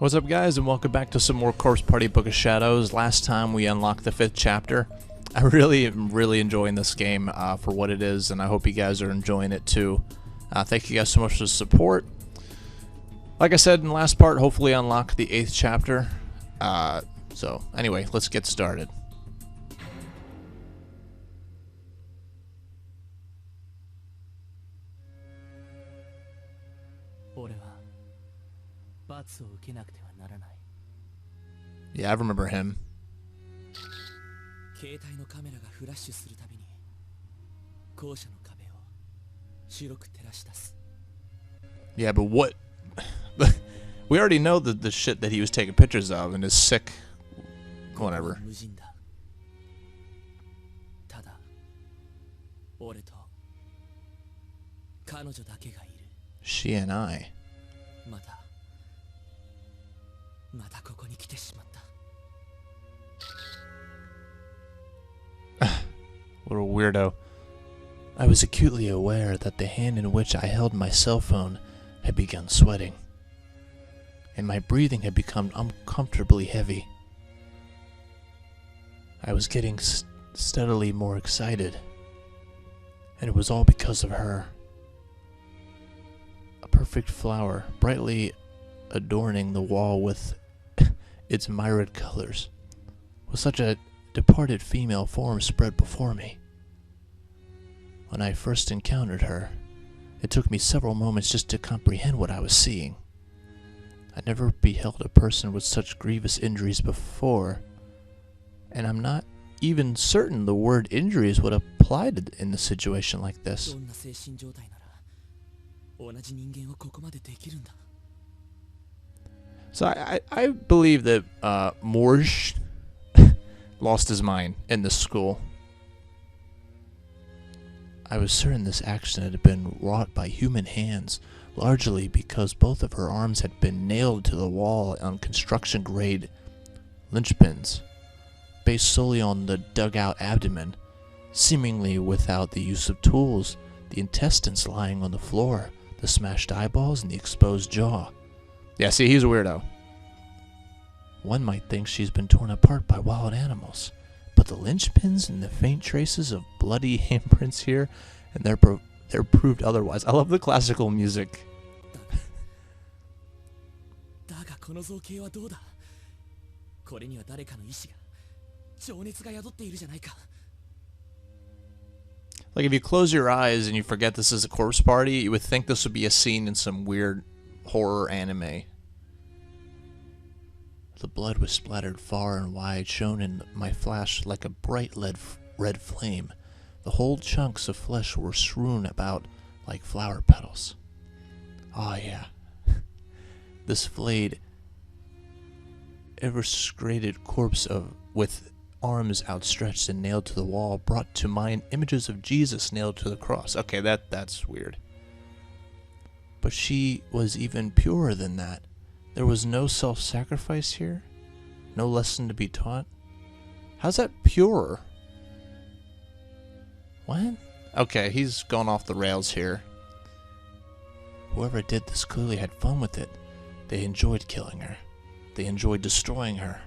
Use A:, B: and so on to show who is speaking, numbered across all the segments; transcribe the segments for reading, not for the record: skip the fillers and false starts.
A: What's up, guys, and welcome back to some more Corpse Party Book of Shadows. Last time we unlocked the 5th chapter. I really am enjoying this game for what it is, and I hope you guys are enjoying it too. Thank you guys so much for the support. Like I said in the last part, hopefully unlock the 8th chapter. So anyway, let's get started. Yeah, I remember him. Yeah, but what? We already know the shit that he was taking pictures of and is sick. Whatever. She and I. What a weirdo. I was acutely aware that the hand in which I held my cell phone had begun sweating, and my breathing had become uncomfortably heavy. I was getting steadily more excited, and it was all because of her. A perfect flower, brightly adorning the wall with its myriad colors, was such a departed female form spread before me. When I first encountered her, it took me several moments just to comprehend what I was seeing. I never beheld a person with such grievous injuries before, and I'm not even certain the word injuries would apply in a situation like this. So I believe that Morge lost his mind in this school. I was certain this accident had been wrought by human hands, largely because both of her arms had been nailed to the wall on construction-grade linchpins, based solely on the dug-out abdomen, seemingly without the use of tools, the intestines lying on the floor, the smashed eyeballs, and the exposed jaw. Yeah, see, he's a weirdo. One might think she's been torn apart by wild animals, but the linchpins and the faint traces of bloody handprints here, and they're proved otherwise. I love the classical music. Like, if you close your eyes and you forget this is a corpse party, you would think this would be a scene in some weird horror anime. The blood was splattered far and wide, shone in my flash like a bright red flame. The whole chunks of flesh were strewn about like flower petals. Ah, yeah. This flayed, eviscerated corpse with arms outstretched and nailed to the wall brought to mind images of Jesus nailed to the cross. Okay, that's weird. But she was even purer than that. There was no self-sacrifice here? No lesson to be taught? How's that purer? What? Okay, he's gone off the rails here. Whoever did this clearly had fun with it. They enjoyed killing her. They enjoyed destroying her.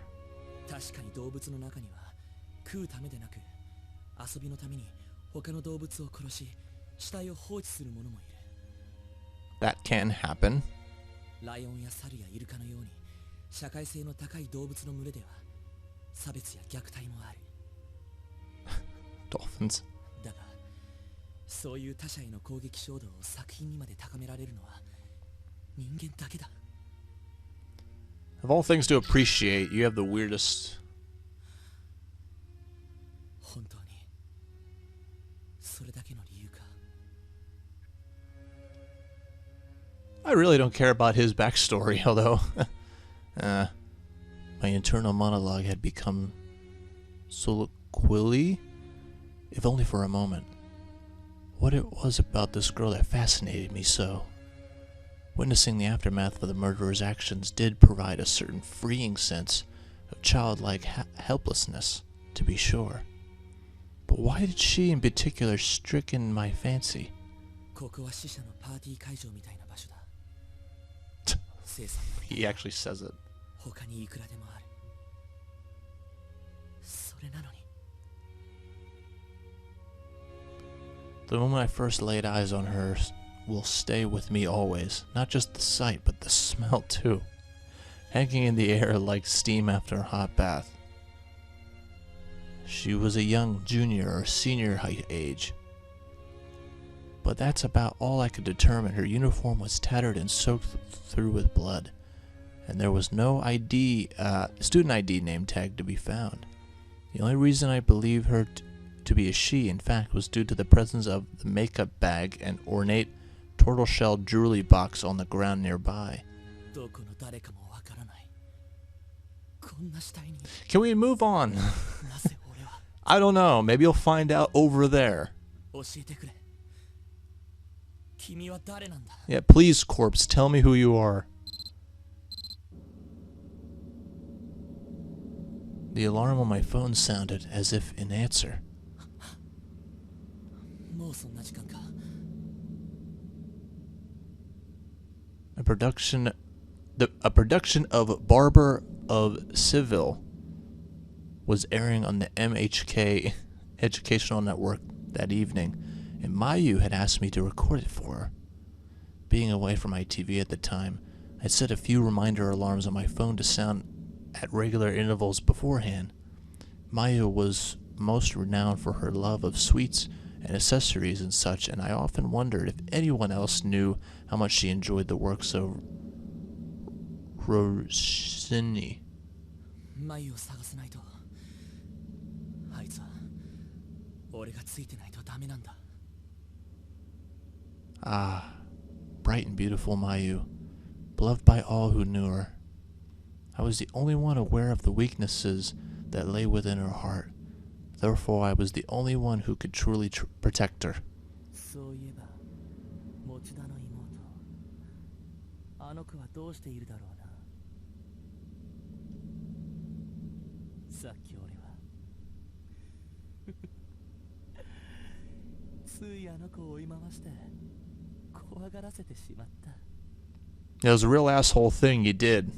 A: That can happen. Dolphins. Of all things to appreciate, you have the weirdest. I really don't care about his backstory, although my internal monologue had become soliloquy, if only for a moment. What it was about this girl that fascinated me so. Witnessing the aftermath of the murderer's actions did provide a certain freeing sense of childlike helplessness, to be sure. But why did she in particular stricken my fancy? He actually says it. The moment I first laid eyes on her will stay with me always. Not just the sight, but the smell too. Hanging in the air like steam after a hot bath. She was a young junior or senior height age. But that's about all I could determine. Her uniform was tattered and soaked through with blood. And there was no student ID name tag to be found. The only reason I believe her to be a she, in fact, was due to the presence of the makeup bag and ornate tortoiseshell jewelry box on the ground nearby. Can we move on? I don't know. Maybe you'll find out over there. Yeah, please, corpse, tell me who you are. The alarm on my phone sounded as if in answer. A production of Barber of Seville was airing on the MHK Educational Network that evening, and Mayu had asked me to record it for her. Being away from my TV at the time, I'd set a few reminder alarms on my phone to sound at regular intervals beforehand. Mayu was most renowned for her love of sweets and accessories and such, and I often wondered if anyone else knew how much she enjoyed the works of Rossini. Ah, bright and beautiful Mayu, beloved by all who knew her. I was the only one aware of the weaknesses that lay within her heart. Therefore, I was the only one who could truly protect her. It was a real asshole thing you did.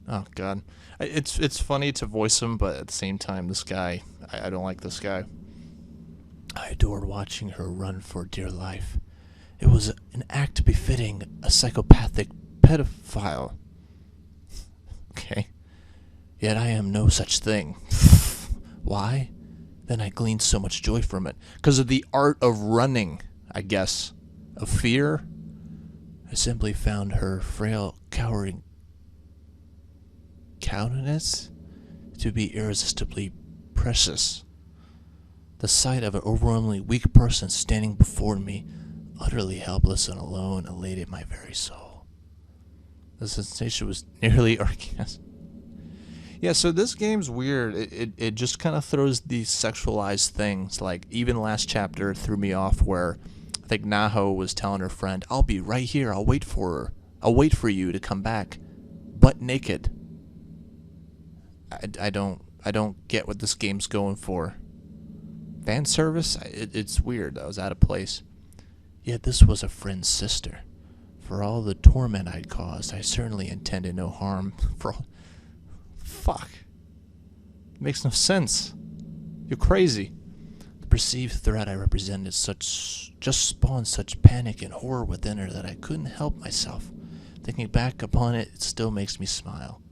A: Oh god. It's funny to voice him, but at the same time, this guy, I don't like this guy. I adored watching her run for dear life. It was an act befitting a psychopathic pedophile. Okay. Yet I am no such thing. Why? Then I gleaned so much joy from it. Because of the art of running, I guess. Of fear. I simply found her frail, cowering countenance to be irresistibly precious. The sight of an overwhelmingly weak person standing before me, utterly helpless and alone, elated my very soul. The sensation was nearly orgasmic. Yeah, so this game's weird. It just kind of throws these sexualized things. Like, even last chapter threw me off where I think Naho was telling her friend, I'll be right here, I'll wait for her. I'll wait for you to come back. Butt naked. I don't get what this game's going for. Fan service? It's weird. That was out of place. Yet this was a friend's sister. For all the torment I'd caused, I certainly intended no harm. Fuck. It makes no sense. You're crazy. The perceived threat I represented just spawned such panic and horror within her that I couldn't help myself. Thinking back upon it, it still makes me smile.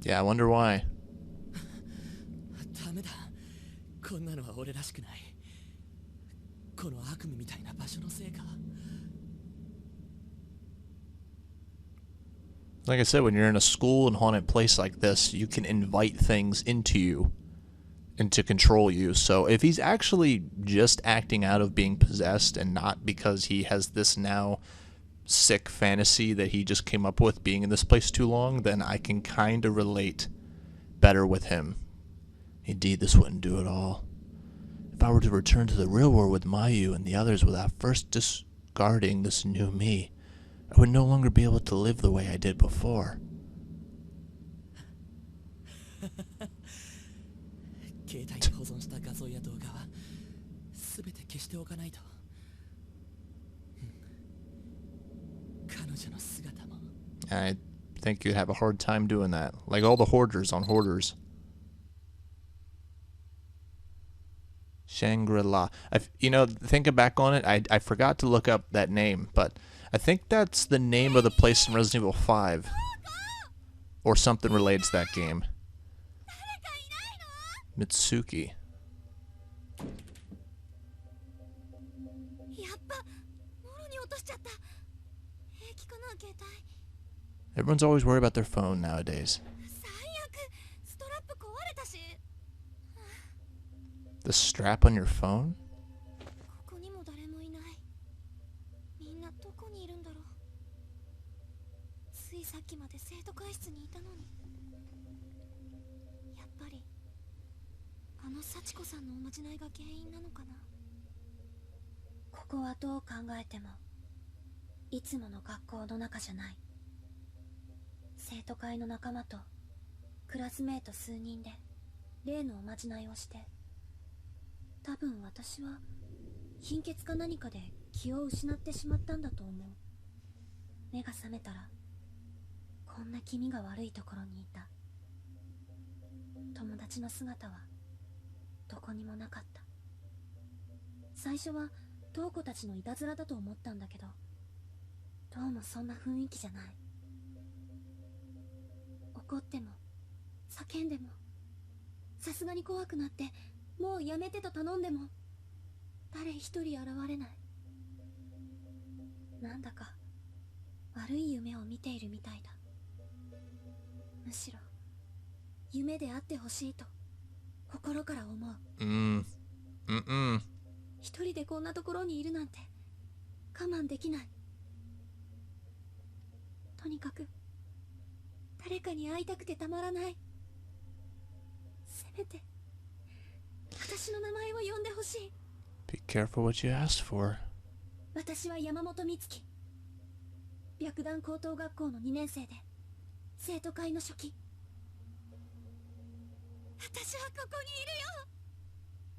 A: Yeah, I wonder why. Like I said, when you're in a school and haunted place like this, you can invite things into you and to control you. So if he's actually just acting out of being possessed and not because he has this now sick fantasy that he just came up with being in this place too long, then I can kind of relate better with him. Indeed, this wouldn't do at all. If I were to return to the real world with Mayu and the others without first discarding this new me, I would no longer be able to live the way I did before.
B: 消しておかないと。彼女の姿も。
A: I think you'd have a hard time doing that. Like all the hoarders on Hoarders. Shangri-La. You know, thinking back on it, I forgot to look up that name, but I think that's the name of the place in Resident Evil 5. Or something related to that game. Mitsuki. Everyone's always worried about their phone nowadays. The strap on your phone?
C: Sachiko-sanのおまじないが原因なのかな。ここはどう考えてもいつもの学校の中じゃない。生徒会の仲間とクラスメート数人で例のおまじないをして、多分私は貧血か何かで気を失ってしまったんだと思う。目が覚めたらこんな気味が悪いところにいた。友達の姿はどこにもなかった。最初は瞳子たちのいたずらだと思ったんだけど、どうもそんな雰囲気じゃない。怒っても叫んでも、さすがに怖くなってもうやめてと頼んでも誰一人現れない。なんだか悪い夢を見ているみたいだ。むしろ夢であってほしいと心から思う。一人でこんなところにいるなんて我慢できない。とにかく誰かに会いたくてたまらない。せめて私の名前を呼んでほしい。
A: Be careful what you ask for.
C: 私は山本美月、白檀高等学校の2年生で生徒会の初期。私はここにいるよ、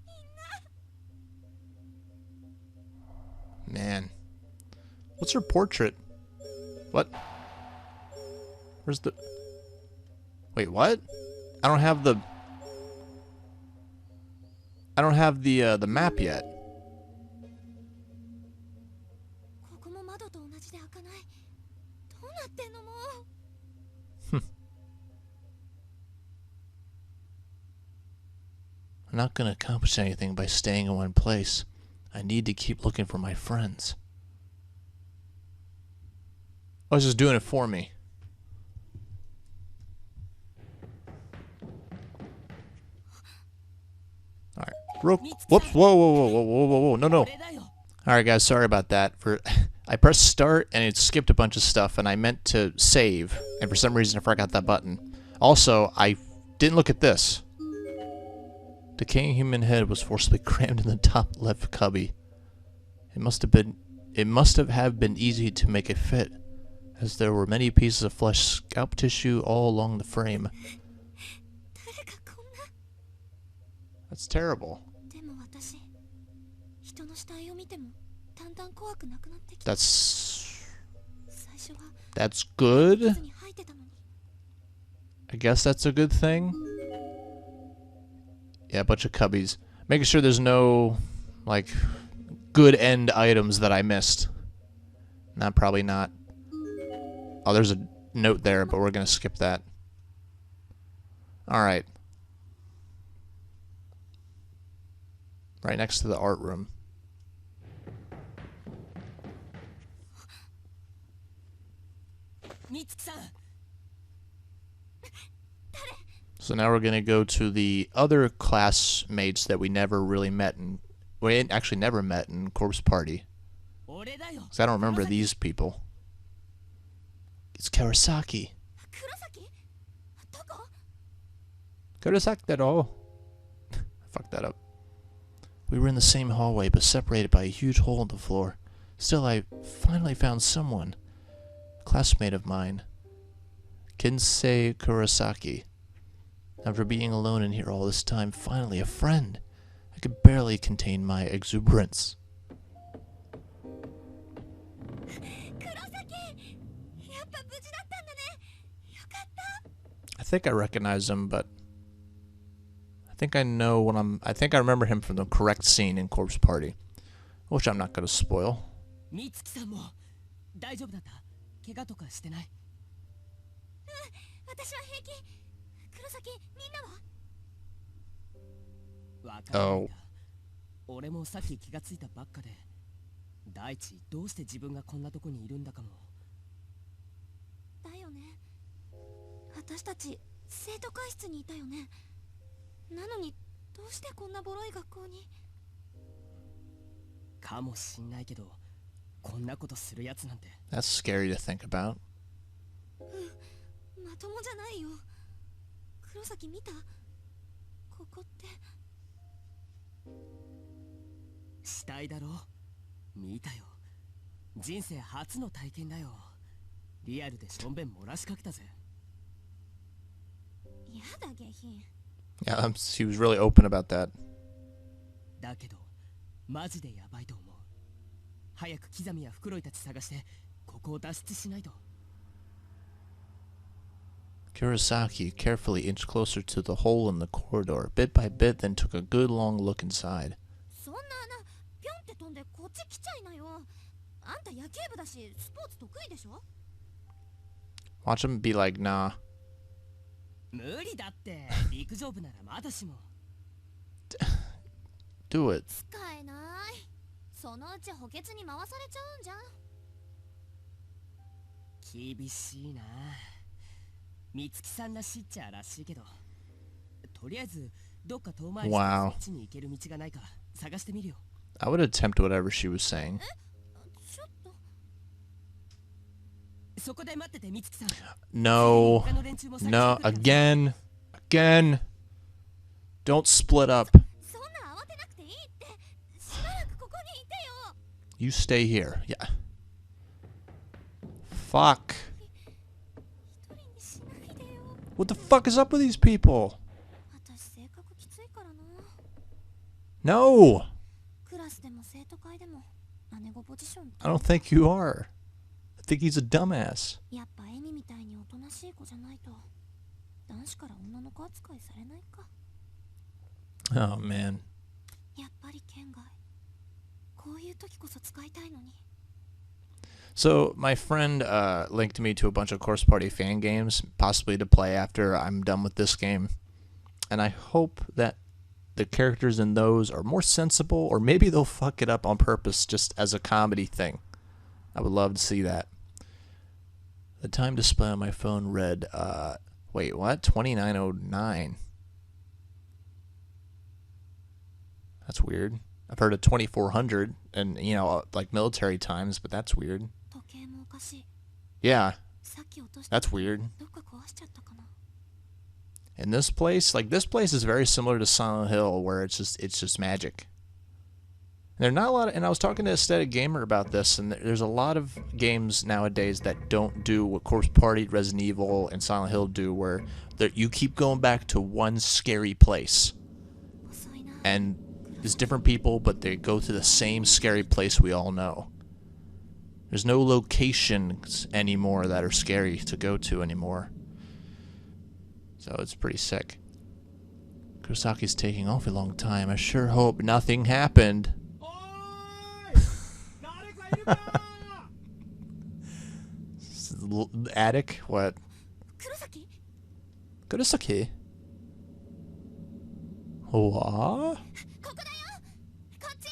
C: みんな。
A: Man. What's her portrait? What? Where's the... Wait, what? I don't have the map yet.
C: ここも窓と同じで開かない。どうなってんのもう。
A: I'm not gonna accomplish anything by staying in one place. I need to keep looking for my friends. Oh, it's just doing it for me. Alright. Whoops. Whoa. No. Alright, guys. Sorry about that. I pressed start and it skipped a bunch of stuff, and I meant to save, and for some reason I forgot that button. Also, I didn't look at this. Decaying human head was forcibly crammed in the top left cubby. It must have been easy to make it fit, as there were many pieces of flesh, scalp tissue all along the frame. That's terrible. That's good. I guess that's a good thing. Yeah, a bunch of cubbies. Making sure there's no, like, good end items that I missed. Nah, probably not. Oh, there's a note there, but we're gonna skip that. Alright. Right next to the art room. So now we're gonna go to the other classmates that we never really met in... We actually never met in Corpse Party. Because I don't remember these people. It's Kurosaki. Kurosaki dero. I fucked that up. We were in the same hallway, but separated by a huge hole in the floor. Still, I finally found someone. A classmate of mine. Kinsei Kurosaki. After being alone in here all this time, finally a friend. I could barely contain my exuberance. I think I recognize him, but I think I know when I think I remember him from the correct scene in Corpse Party, which I'm not going to spoil.
B: 美月さんも大丈夫だった？怪我とかしてない？
C: 私は平気。黒崎、みんなは？
B: わかんないんだ。俺もさっき気がついたばっかで、大地どうして自分がこんなとこにいるんだかも。
C: だよね。私たち生徒会室にいたよね。なのにどうしてこんなボロい学校に？
B: かもしんないけど、こんなことするやつなんて。
A: That's scary to think about.
C: まともじゃないよ。黒崎見た？ここって。
B: 死体だろ？見たよ。人生初の体験だよ。リアルでしょんべん漏らしかけたぜ。
C: やだ下品。
A: Yeah, he was really open about that.
B: だけどマジでやばいと思う。早くキザミやフクロイたち探してここを脱出しないと。
A: Kurosaki carefully inched closer to the hole in the corridor, bit by bit, then took a good long look inside.
C: そんな穴ピョンって飛んでこっち来ちゃいなよ。あんた野球部だしスポーツ得意でしょ？
A: Watch him be like, nah.
B: 無理だって。陸上部ならまだしも。
A: Do it.
C: 使えない。そのうち補欠に回されちゃうんじゃん。
B: 厳しいな。美月さんらしいっちゃらしいけど、とりあえずどっか遠回りしてそっちに行ける道がないか探してみるよ。
A: I would attempt whatever she was saying.
C: ちょっと。
B: そこで待ってて美月さん。
A: No. No. Again. Again. Don't split up.
C: そんな慌てなくていいって。しばらくここにいてよ。
A: You stay here. Yeah. Fuck. What the fuck is up with these people?
C: 私性格きついからな。
A: No.
C: クラスでも生徒会でも姉子ポジション。
A: I don't think you are. I think he's a dumbass.
C: やっぱエミみたいにおとなしい子じゃないと男子から女の子扱いされないか。
A: Oh man.
C: やっぱり県外。こういう時こそ使いたいのに。
A: So my friend linked me to a bunch of Course Party fan games, possibly to play after I'm done with this game. And I hope that the characters in those are more sensible, or maybe they'll fuck it up on purpose just as a comedy thing. I would love to see that. The time display on my phone read, wait, what? 2909. That's weird. I've heard of 2400 and, you know, like military times, but that's weird.
C: 時計もおかしい。
A: Yeah,
C: さっき落とした。
A: that's weird.
C: どっか壊しちゃったかな。
A: And this place, like this place is very similar to Silent Hill, where it's just magic. And there are not a lot of, and I was talking to Aesthetic Gamer about this, and there's a lot of games nowadays that don't do what Corpse Party, Resident Evil, and Silent Hill do, where you keep going back to one scary place.
C: 遅いな。
A: And there's different people, but they go to the same scary place we all know. There's no locations anymore that are scary to go to anymore. So it's pretty sick. Kurosaki's taking awfully long time. I sure hope nothing happened. Attic? What?
C: 黒崎？
A: Kurosaki? What?
C: ここだよ。こっち。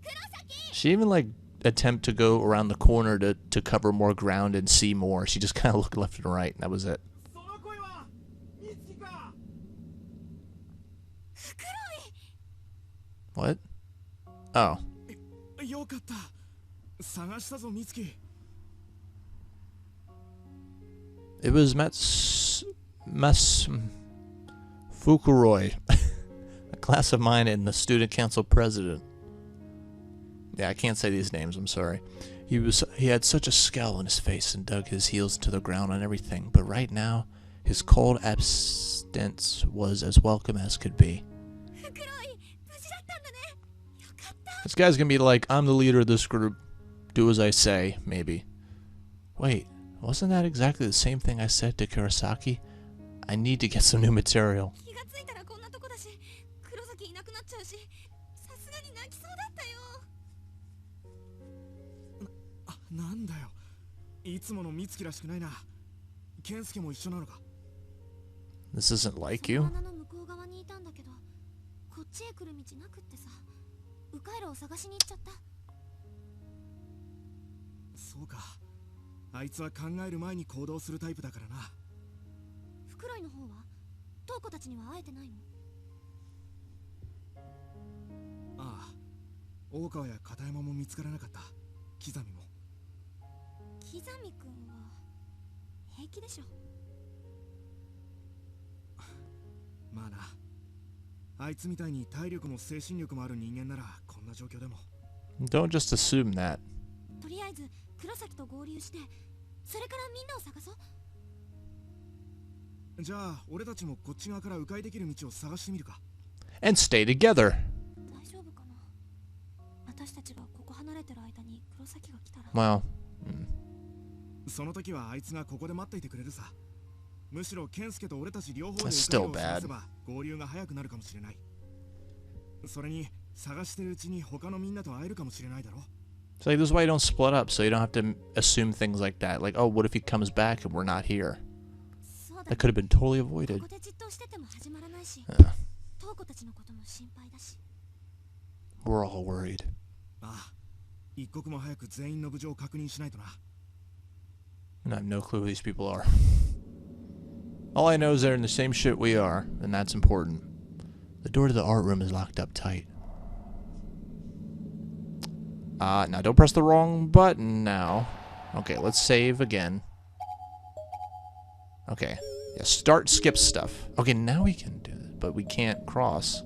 C: 黒崎。
A: She even like attempt to go around the corner to cover more ground and see more. She just kind of looked left and right, and that was it.
B: その声は美月か。
A: What? Oh.
B: よかった。探したぞ美月。
A: It was Fukuroi, a class of mine and the student council president. Yeah, I can't say these names, I'm sorry. He had such a scowl on his face and dug his heels into the ground on everything, but right now, his cold absence was as welcome as could be.
C: フクロイ、無事だった
A: This guy's gonna be like, I'm the leader of this group. Do as I say, maybe. Wait, wasn't that exactly the same thing I said to Kurosaki? I need to get some new material.
C: 気がついたらこんなとこだし、黒崎いなくなっちゃうし、さすがに泣きそうだったよ。
D: なんだよ。いつもの美月らしくないな。健介も一緒なのか。
A: This isn't like you.
C: 穴の向こう側にいたんだけど、こっちへ来る道なくってさ、迂回路を探しに行っちゃった。
D: そうか。あいつは考える前に行動するタイプだからな。
C: フクロイの方はトウコたちには会えてないの？
D: ああ。大川や片山も見つからなかった。刻みも。
C: 刻みくんは平気でしょ。
D: まあな。あいつみたいに体力も精神力もある人間ならこんな状況でも。
A: Don't just assume that.
C: とりあえず黒崎と合流して、それからみんなを探そう。
D: じゃあ俺たちもこっち側から迂回できる道を探してみるか。
A: And stay together.
C: 大丈夫かな。私たちがここ離れてる間に黒崎が来たら。
A: Well,
D: その時はあいつがここで待っていてくれるさ。むしろ健介と俺たち両方で
A: That's
D: 迂
A: still
D: 回を
A: bad.
D: 探せば合流が早くなるかもしれない。それに探してるうちに他のみんなと会えるかもしれないだろ。
A: it's like this is why you don't split up, so you don't have to assume things like that. Like, oh, what if he comes back and we're not here?
C: そうだ
A: That could have been totally
C: こ
A: avoided.
C: こでじっとしてても始まらないし、
A: Uh,
C: トウコたちのことも心配だし。
A: we're all worried.
D: ああ。一刻も早く全員の無事を確認しないとな。
A: And I have no clue who these people are. All I know is they're in the same shit we are, and that's important. The door to the art room is locked up tight. Now don't press the wrong button now. Okay, let's save again. Okay. Yeah, start skip stuff. Okay, now we can do this, but we can't cross.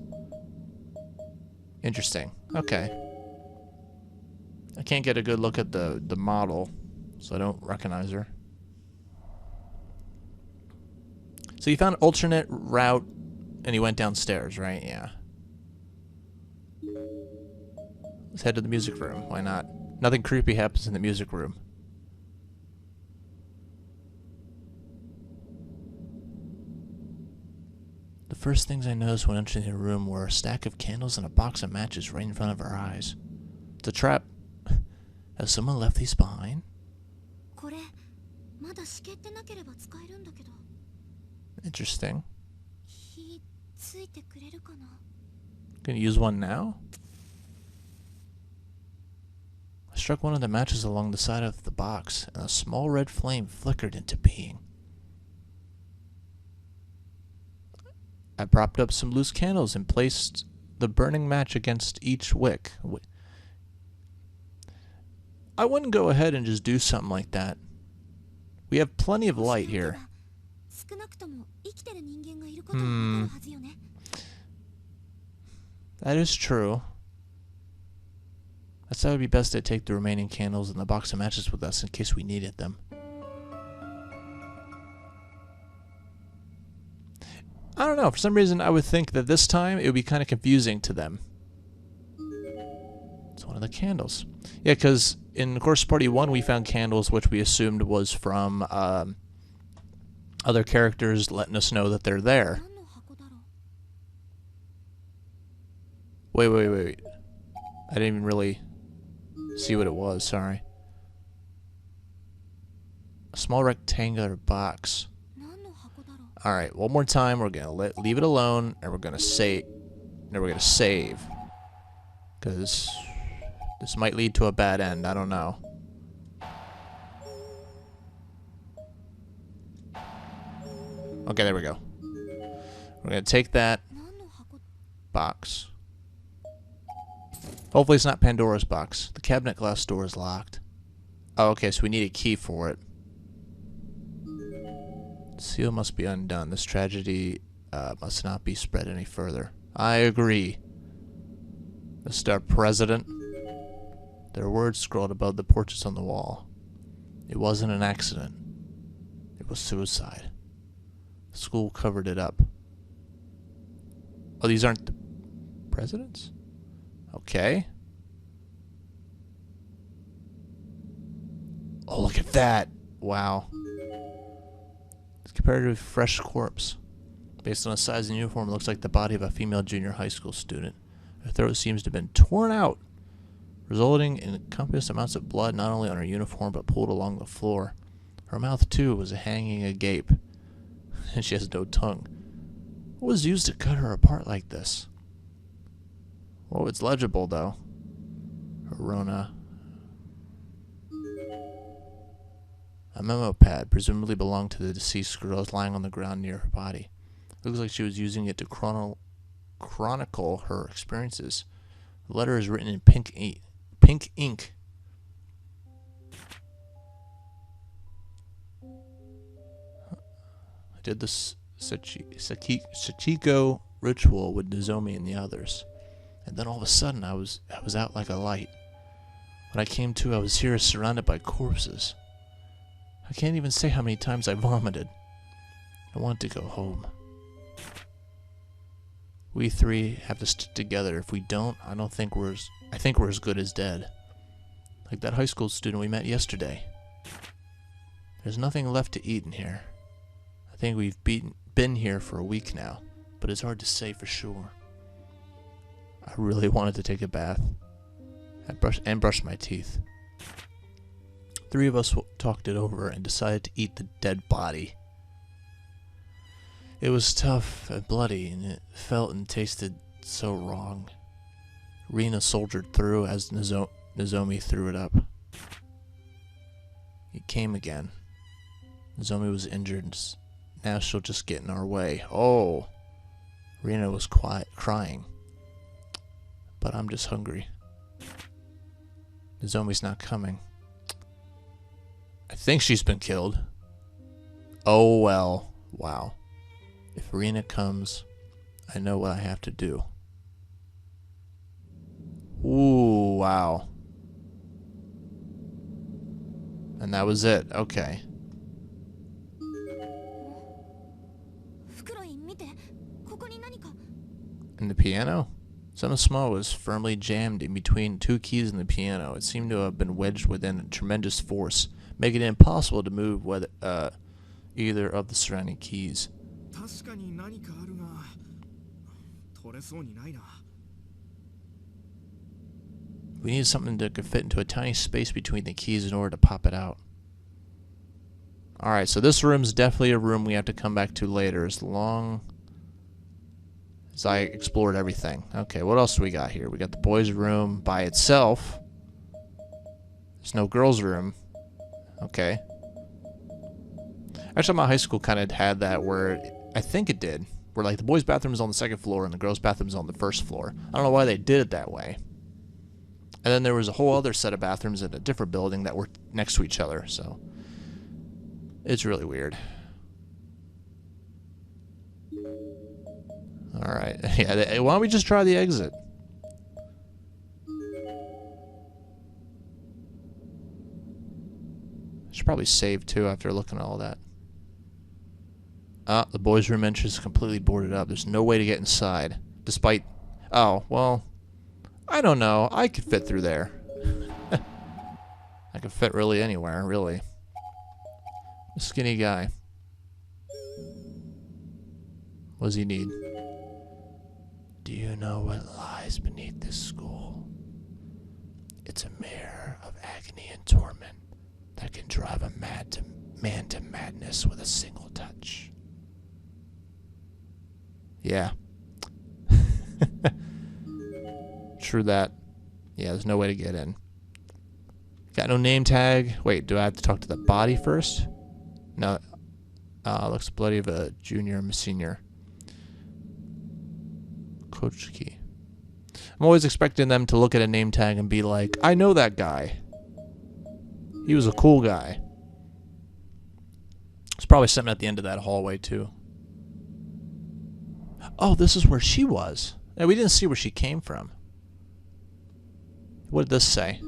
A: Interesting. Okay. I can't get a good look at the model, so I don't recognize her. So you found an alternate route, and you went downstairs, right? Yeah. Let's head to the music room. Why not? Nothing creepy happens in the music room. The first things I noticed when entering the room were a stack of candles and a box of matches right in front of our eyes. It's a trap. Has someone left these behind?
C: これまだしけってなければ使えるんだけど。
A: Interesting.
C: 火ついてくれるかな。
A: Gonna use one now? I struck one of the matches along the side of the box, and a small red flame flickered into being. I propped up some loose candles and placed the burning match against each wick. I wouldn't go ahead and just do something like that. We have plenty of light here.
C: 少なくとも生きてる人間がいることはわかるはずよね。
A: That is true. I thought it would be best to take the remaining candles and the box of matches with us in case we needed them. I don't know, for some reason I would think that this time it would be kind of confusing to them. It's one of the candles. Yeah, because in Course Party 1 we found candles which we assumed was from other characters letting us know that they're there.
C: 何の箱だろう。
A: Wait. I didn't even really see what it was, sorry. A small rectangular box.
C: 何の箱だろう。
A: Alright, one more time, we're gonna leave it alone, and we're gonna save. Because this might lead to a bad end, I don't know. Okay, there we go. We're gonna take that
C: 何の箱。
A: box. Hopefully it's not Pandora's box. The cabinet glass door is locked. Oh, okay, so we need a key for it. The seal must be undone. This tragedy must not be spread any further. I agree. Mr. President. There are words scrawled above the portraits on the wall. It wasn't an accident. It was suicide. The school covered it up. Oh, these aren't the presidents? Okay. Oh, look at that. Wow. It's compared to a fresh corpse. Based on the size and uniform, it looks like the body of a female junior high school student. Her throat seems to have been torn out, resulting in copious amounts of blood not only on her uniform but pooled along the floor. Her mouth, too, was hanging agape, and she has no tongue. What was used to cut her apart like this? Well, it's legible, though. Rona. A memo pad, presumably belonged to the deceased girl, is lying on the ground near her body. It looks like she was using it to chronicle her experiences. The letter is written in pink ink. I did this Sachiko ritual with Nozomi and the others, and then all of a sudden I was out like a light. When I came to, I was here surrounded by corpses. I can't even say how many times I vomited. I wanted to go home. We three have to stick together. If we don't, I think we're as good as dead. Like that high school student we met yesterday. There's nothing left to eat in here. I think we've been here for a week now, but it's hard to say for sure. I really wanted to take a bath and brush my teeth. Three of us talked it over and decided to eat the dead body. It was tough and bloody, and it felt and tasted so wrong. Rina soldiered through as Nozomi threw it up. It came again. Nozomi was injured. Now she'll just get in our way. Oh! Rina was crying. But I'm just hungry. Nozomi's not coming. I think she's been killed. Oh well. Wow. If Rina comes, I know what I have to do. Ooh, wow. And that was it. Okay. In the piano? Something small was firmly jammed in between two keys in the piano. It seemed to have been wedged within a tremendous force, making it impossible to move either of the surrounding keys. We needed something that could fit into a tiny space between the keys in order to pop it out. Alright, so this room's definitely a room we have to come back to later, as long as I explored everything. Okay, what else do we got here? We got the boys' room by itself. There's no girls' room. Okay. Actually, my high school kind of had that where, I think it did, where like the boys' bathroom is on the second floor and the girls' bathroom is on the first floor. I don't know why they did it that way. And then there was a whole other set of bathrooms in a different building that were next to each other, so it's really weird. Alright, yeah, why don't we just try the exit? Should probably save too after looking at all that. Ah, the boys' room entrance is completely boarded up. There's no way to get inside. Despite... Oh, well... I don't know. I could fit through there. I could fit really anywhere, really. A skinny guy. What does he need? Do you know what lies beneath this school? It's a mirror of agony and torment that can drive a man to madness with a single touch. Yeah. True that. Yeah, there's no way to get in. Got no name tag. Wait, do I have to talk to the body first? No. Looks bloody of a junior and a senior. Kochiki. I'm always expecting them to look at a name tag and be like, I know that guy. He was a cool guy. There's probably something at the end of that hallway, too. Oh, this is where she was. Yeah, we didn't see where she came from. What did this say?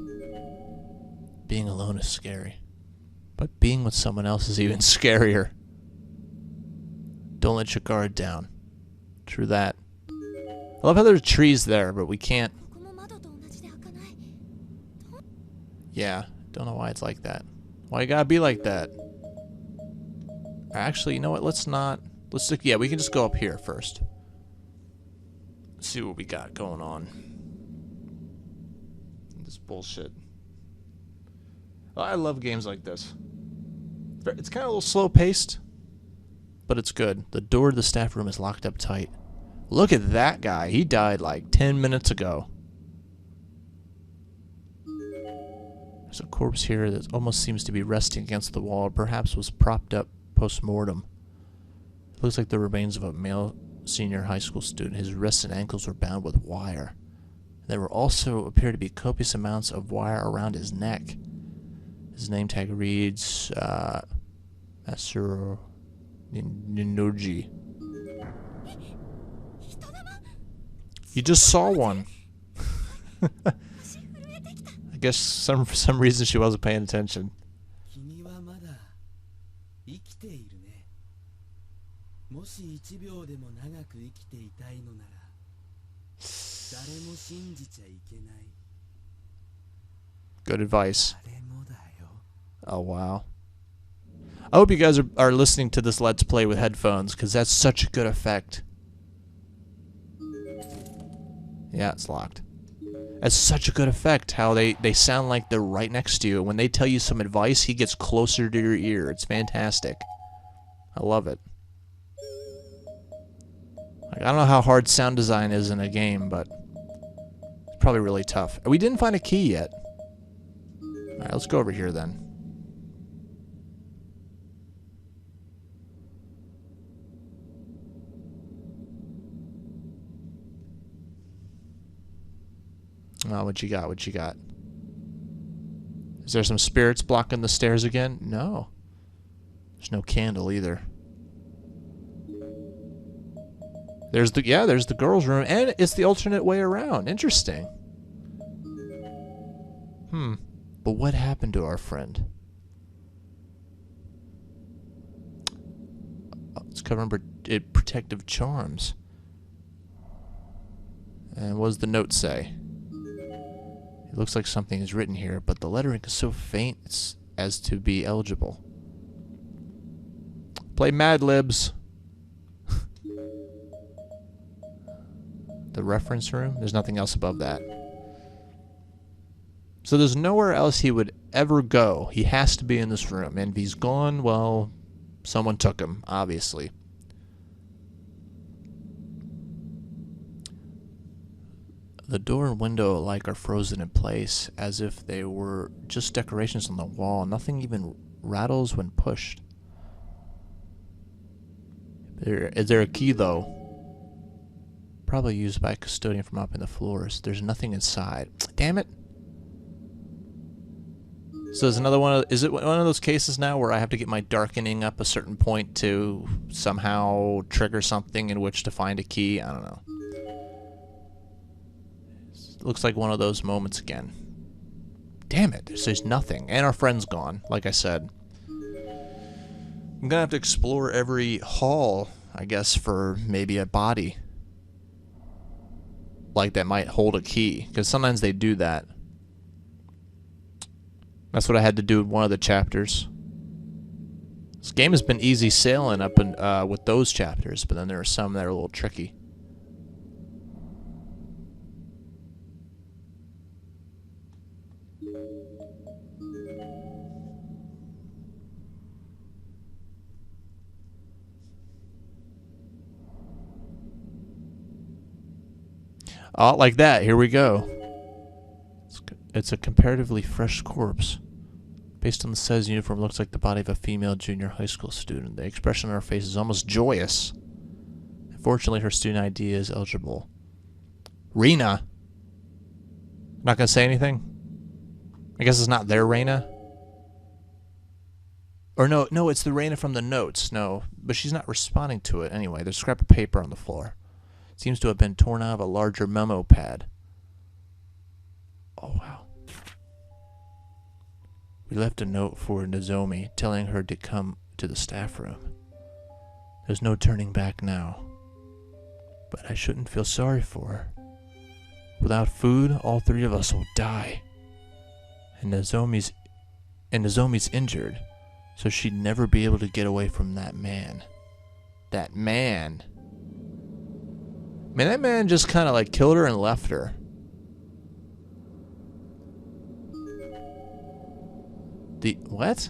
A: Being alone is scary. But being with someone else is even scarier. Don't let your guard down. True that. I love how there's trees there, but we can't... Yeah, don't know why it's like that. Why you gotta be like that? Actually, you know what? Let's not. Let's yeah, we can just go up here first. Let's see what we got going on. This bullshit. Oh, I love games like this. It's kind of a little slow paced, but it's good. The door to the staff room is locked up tight. Look at that guy. He died like 10 minutes ago. There's a corpse here that almost seems to be resting against the wall, perhaps was propped up post-mortem. It looks like the remains of a male senior high school student. His wrists and ankles were bound with wire. There were also appear to be copious amounts of wire around his neck. His name tag reads, Masuro Ninoji. You just saw one. I guess for some reason she wasn't paying attention. Good advice. Oh, wow. I hope you guys are listening to this Let's Play with headphones, because that's such a good effect. Yeah, it's locked. That's such a good effect, how they sound like they're right next to you. When they tell you some advice, he gets closer to your ear. It's fantastic. I love it. Like, I don't know how hard sound design is in a game, but it's probably really tough. We didn't find a key yet. Alright, let's go over here then. Oh, what you got? What you got? Is there some spirits blocking the stairs again? No. There's no candle either. There's the girls' room, and it's the alternate way around. Interesting. But what happened to our friend? Oh, it's covering protective charms. And what does the note say? It looks like something is written here, but the lettering is so faint as to be eligible. Play Mad Libs. The reference room? There's nothing else above that. So there's nowhere else he would ever go. He has to be in this room. And if he's gone, well, someone took him, obviously. The door and window alike are frozen in place, as if they were just decorations on the wall. Nothing even rattles when pushed. Is there a key, though? Probably used by a custodian for mopping the floors. There's nothing inside. Damn it. So is another one of, is it one of those cases now where I have to get my darkening up a certain point to somehow trigger something in which to find a key? I don't know. Looks like one of those moments again. Damn it, there's nothing. And our friend's gone, like I said. I'm gonna have to explore every hall, I guess, for maybe a body. Like that might hold a key, because sometimes they do that. That's what I had to do in one of the chapters. This game has been easy sailing up in, with those chapters, but then there are some that are a little tricky. Oh, like that. Here we go. It's a comparatively fresh corpse. Based on the size uniform, looks like the body of a female junior high school student. The expression on her face is almost joyous. Unfortunately, her student ID is eligible. Rena. Not gonna say anything? I guess it's not their Rena. Or no, it's the Rena from the notes. No, but she's not responding to it anyway. There's a scrap of paper on the floor. It seems to have been torn out of a larger memo pad. Oh, wow. We left a note for Nozomi, telling her to come to the staff room. There's no turning back now. But I shouldn't feel sorry for her. Without food, all three of us will die. And Nozomi's And Nozomi's injured, so she'd never be able to get away from that man. That man. Man, that man just kind of like killed her and left her. What?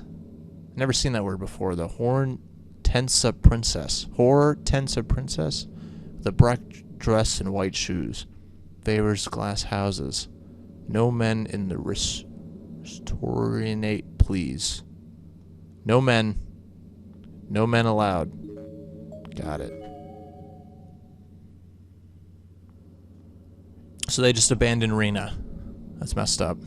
A: Never seen that word before. The Hortensia Princess. Hortensia Princess? The black dress and white shoes. Favors glass houses. No men in the Restorinate, please. No men. No men allowed. Got it. So they just abandoned Rina. That's messed up.